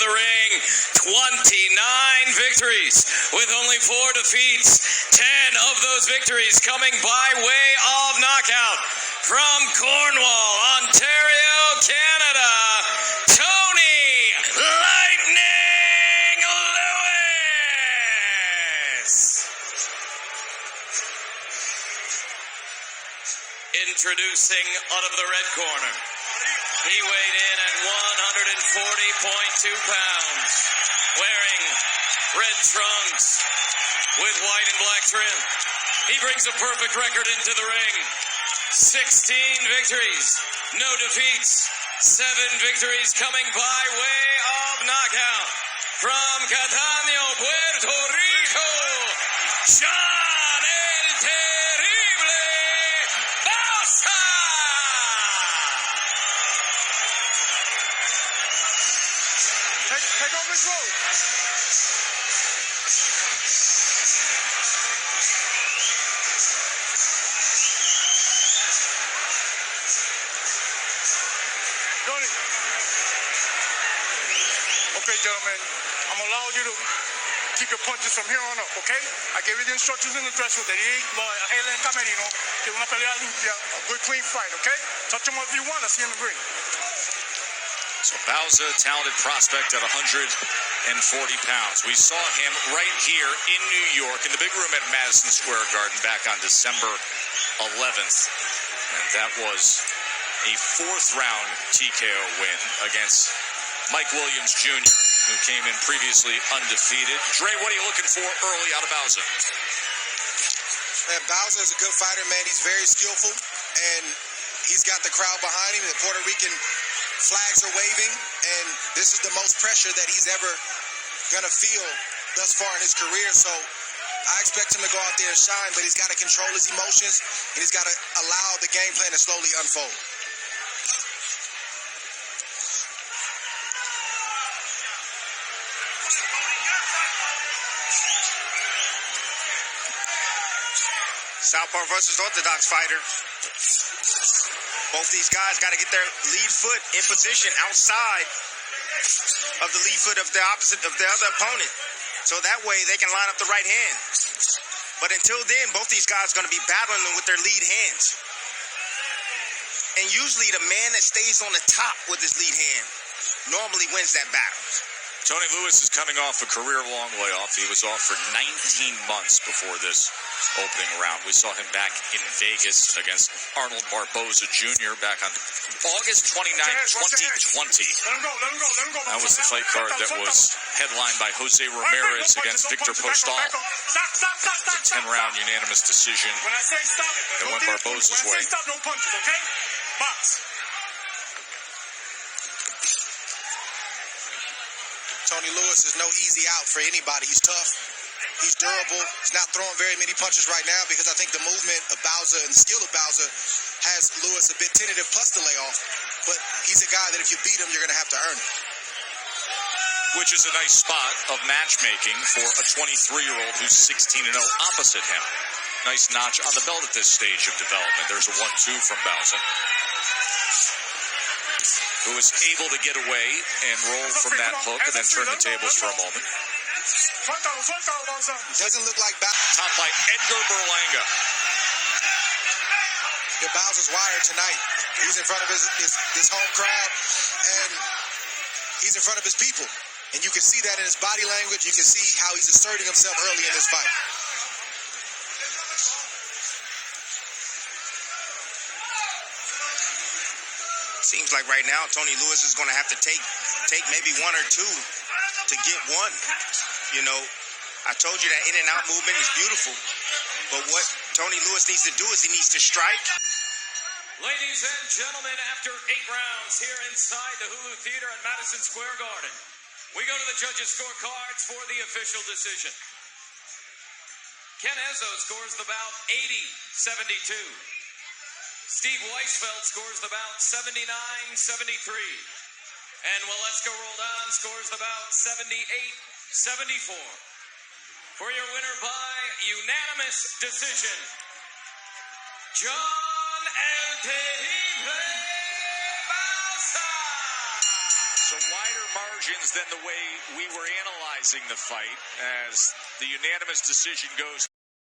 the ring. 29 victories with only 4 defeats. 10 of those victories coming by way of knockout. From Cornwall, Ontario, Canada, Tony Lightning Lewis. Introducing out of the red corner. He weighed in at 140.2 pounds, wearing red trunks with white and black trim. He brings a perfect record into the ring. 16 victories, no defeats, 7 victories coming by way of knockout. From Catania, Puerto Rico, John El Terrible Bauza. Take over this road. Johnny. Okay, gentlemen, I'm gonna allow you to keep your punches from here on up, okay? I gave you the instructions in the dress room that Helen Camerino, que una pelea limpia, a good clean fight, okay? Touch him if you want, I'll see you in the ring. So Bauza, talented prospect at 140 pounds. We saw him right here in New York in the big room at Madison Square Garden back on December 11th. And that was a 4th-round TKO win against Mike Williams Jr., who came in previously undefeated. Dre, what are you looking for early out of Bauza? Man, Bauza is a good fighter, man. He's very skillful, and he's got the crowd behind him. The Puerto Rican flags are waving, and this is the most pressure that he's ever going to feel thus far in his career. So I expect him to go out there and shine, but he's got to control his emotions, and he's got to allow the game plan to slowly unfold. Southpaw versus Orthodox fighter. Both these guys got to get their lead foot in position outside of the lead foot of the opposite of the other opponent. So that way they can line up the right hand. But until then, both these guys are going to be battling with their lead hands. And usually the man that stays on the top with his lead hand normally wins that battle. Tony Lewis is coming off a career-long layoff. He was off for 19 months before this opening round. We saw him back in Vegas against Arnold Barboza Jr. back on August 29, 2020. That was the fight card that was headlined by Jose Ramirez against Victor Postal. It was a 10-round unanimous decision that went Barboza's way. No punches, okay? Box. Tony Lewis is no easy out for anybody. He's tough. He's durable. He's not throwing very many punches right now because I think the movement of Bauza and the skill of Bauza has Lewis a bit tentative plus the layoff. But he's a guy that if you beat him, you're going to have to earn it. Which is a nice spot of matchmaking for a 23-year-old who's 16-0 opposite him. Nice notch on the belt at this stage of development. There's a 1-2 from Bauza, who was able to get away and roll from that hook and then turn the tables for a moment. Doesn't look like Bauza. Top by Edgar Berlanga. Yeah, Bauza's wired tonight. He's in front of his home crowd, and he's in front of his people. And you can see that in his body language. You can see how he's asserting himself early in this fight. Seems like right now Tony Lewis is going to have to take maybe 1 or 2 to get one. You know, I told you that in and out movement is beautiful, but what Tony Lewis needs to do is he needs to strike. Ladies and gentlemen, after 8 rounds here inside the Hulu Theater at Madison Square Garden, we go to the judges' scorecards for the official decision. Ken Ezzo scores the bout 80-72. Steve Weisfeld scores the bout 79-73. And Waleska Roldan scores the bout 78-74. For your winner by unanimous decision, John El Terrible Bauza. So So wider margins than the way we were analyzing the fight as the unanimous decision goes